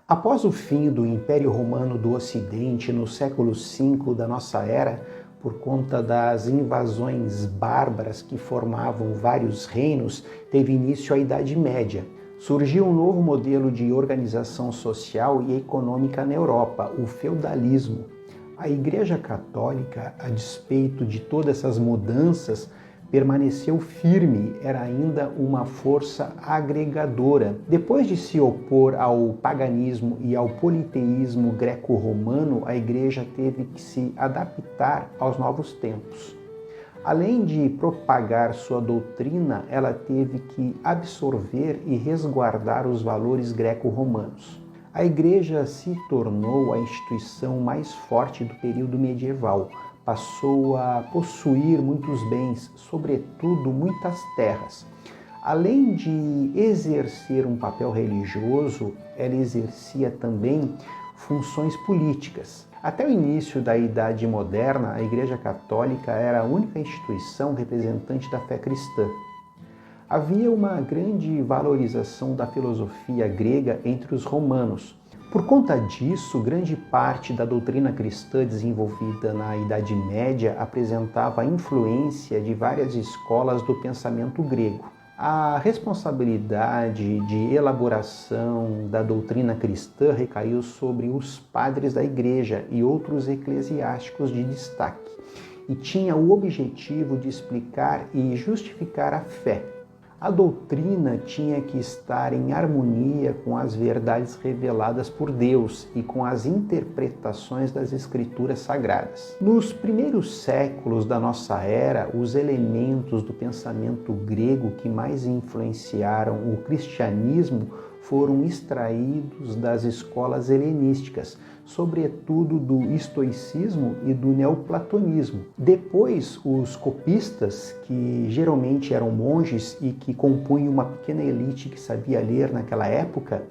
Após o fim do Império Romano do Ocidente no século V da nossa era, por conta das invasões bárbaras que formavam vários reinos, teve início a Idade Média. Surgiu um novo modelo de organização social e econômica na Europa, o feudalismo. A Igreja Católica, a despeito de todas essas mudanças, permaneceu firme, era ainda uma força agregadora. Depois de se opor ao paganismo e ao politeísmo greco-romano, a Igreja teve que se adaptar aos novos tempos. Além de propagar sua doutrina, ela teve que absorver e resguardar os valores greco-romanos. A Igreja se tornou a instituição mais forte do período medieval. Passou a possuir muitos bens, sobretudo muitas terras. Além de exercer um papel religioso, ela exercia também funções políticas. Até o início da Idade Moderna, a Igreja Católica era a única instituição representante da fé cristã. Havia uma grande valorização da filosofia grega entre os romanos. Por conta disso, grande parte da doutrina cristã desenvolvida na Idade Média apresentava a influência de várias escolas do pensamento grego. A responsabilidade de elaboração da doutrina cristã recaiu sobre os padres da Igreja e outros eclesiásticos de destaque, e tinha o objetivo de explicar e justificar a fé. A doutrina tinha que estar em harmonia com as verdades reveladas por Deus e com as interpretações das Escrituras Sagradas. Nos primeiros séculos da nossa era, os elementos do pensamento grego que mais influenciaram o cristianismo foram extraídos das escolas helenísticas, sobretudo do estoicismo e do neoplatonismo. Depois, os copistas, que geralmente eram monges e que compunham uma pequena elite que sabia ler naquela época,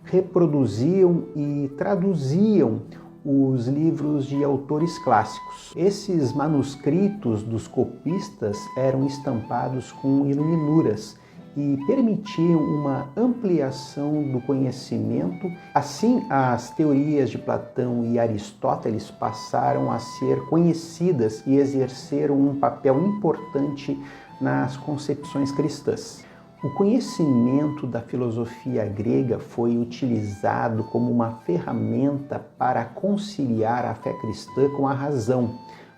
reproduziam e traduziam os livros de autores clássicos. Esses manuscritos dos copistas eram estampados com iluminuras e permitiam uma ampliação do conhecimento. Assim, as teorias de Platão e Aristóteles passaram a ser conhecidas e exerceram um papel importante nas concepções cristãs. O conhecimento da filosofia grega foi utilizado como uma ferramenta para conciliar a fé cristã com a razão,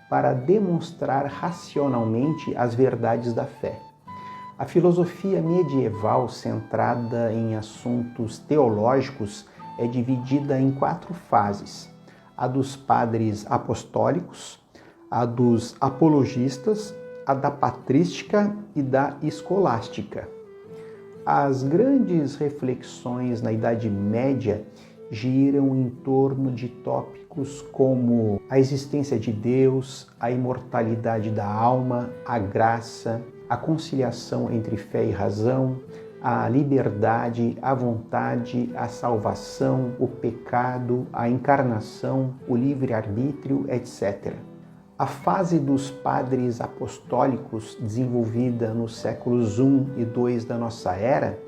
para demonstrar racionalmente as verdades da fé. A filosofia medieval, centrada em assuntos teológicos, é dividida em 4 fases: a dos padres apostólicos, a dos apologistas, a da patrística e da escolástica. As grandes reflexões na Idade Média giram em torno de tópicos como a existência de Deus, a imortalidade da alma, a graça, a conciliação entre fé e razão, a liberdade, a vontade, a salvação, o pecado, a encarnação, o livre-arbítrio, etc. A fase dos padres apostólicos, desenvolvida nos séculos I e II da nossa era,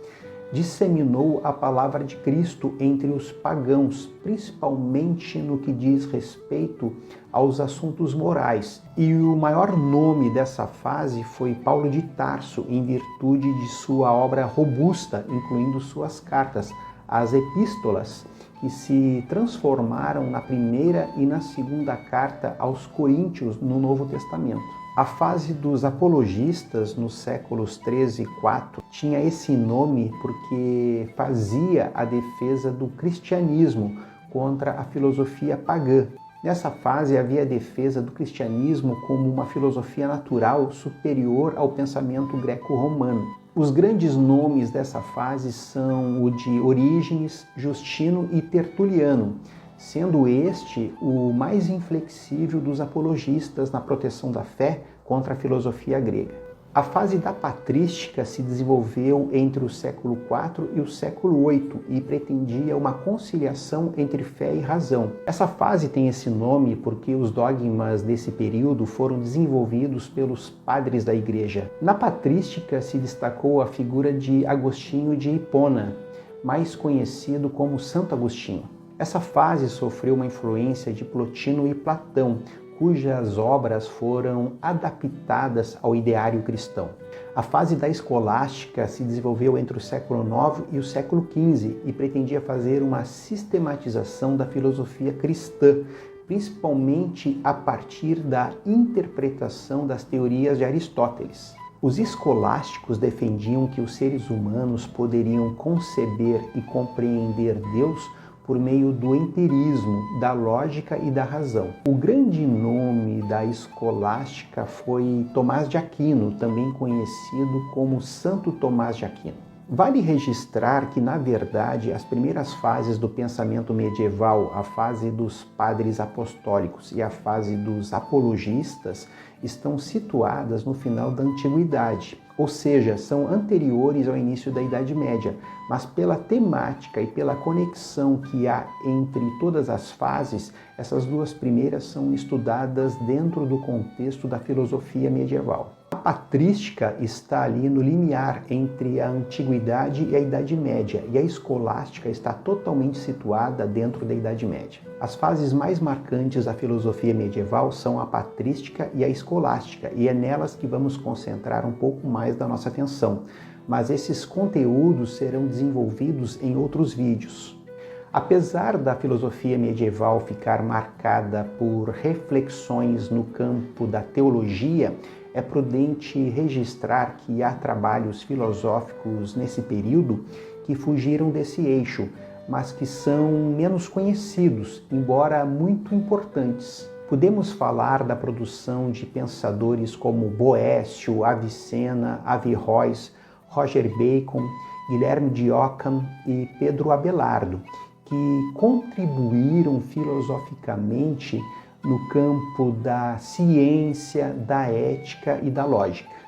disseminou a palavra de Cristo entre os pagãos, principalmente no que diz respeito aos assuntos morais. E o maior nome dessa fase foi Paulo de Tarso, em virtude de sua obra robusta, incluindo suas cartas, as epístolas, que se transformaram na primeira e na segunda carta aos Coríntios no Novo Testamento. A fase dos apologistas, nos séculos III e IV, tinha esse nome porque fazia a defesa do cristianismo contra a filosofia pagã. Nessa fase havia a defesa do cristianismo como uma filosofia natural superior ao pensamento greco-romano. Os grandes nomes dessa fase são o de Orígenes, Justino e Tertuliano, sendo este o mais inflexível dos apologistas na proteção da fé contra a filosofia grega. A fase da patrística se desenvolveu entre o século IV e o século VIII e pretendia uma conciliação entre fé e razão. Essa fase tem esse nome porque os dogmas desse período foram desenvolvidos pelos padres da Igreja. Na patrística se destacou a figura de Agostinho de Hipona, mais conhecido como Santo Agostinho. Essa fase sofreu uma influência de Plotino e Platão, cujas obras foram adaptadas ao ideário cristão. A fase da escolástica se desenvolveu entre o século IX e o século XV e pretendia fazer uma sistematização da filosofia cristã, principalmente a partir da interpretação das teorias de Aristóteles. Os escolásticos defendiam que os seres humanos poderiam conceber e compreender Deus por meio do empirismo, da lógica e da razão. O grande nome da escolástica foi Tomás de Aquino, também conhecido como Santo Tomás de Aquino. Vale registrar que, na verdade, as primeiras fases do pensamento medieval, a fase dos padres apostólicos e a fase dos apologistas, estão situadas no final da Antiguidade, ou seja, são anteriores ao início da Idade Média, mas pela temática e pela conexão que há entre todas as fases, essas duas primeiras são estudadas dentro do contexto da filosofia medieval. A patrística está ali no limiar entre a Antiguidade e a Idade Média, e a escolástica está totalmente situada dentro da Idade Média. As fases mais marcantes da filosofia medieval são a patrística e a escolástica, e é nelas que vamos concentrar um pouco mais da nossa atenção, mas esses conteúdos serão desenvolvidos em outros vídeos. Apesar da filosofia medieval ficar marcada por reflexões no campo da teologia, é prudente registrar que há trabalhos filosóficos nesse período que fugiram desse eixo, mas que são menos conhecidos, embora muito importantes. Podemos falar da produção de pensadores como Boécio, Avicena, Averroes, Roger Bacon, Guilherme de Ockham e Pedro Abelardo, que contribuíram filosoficamente no campo da ciência, da ética e da lógica.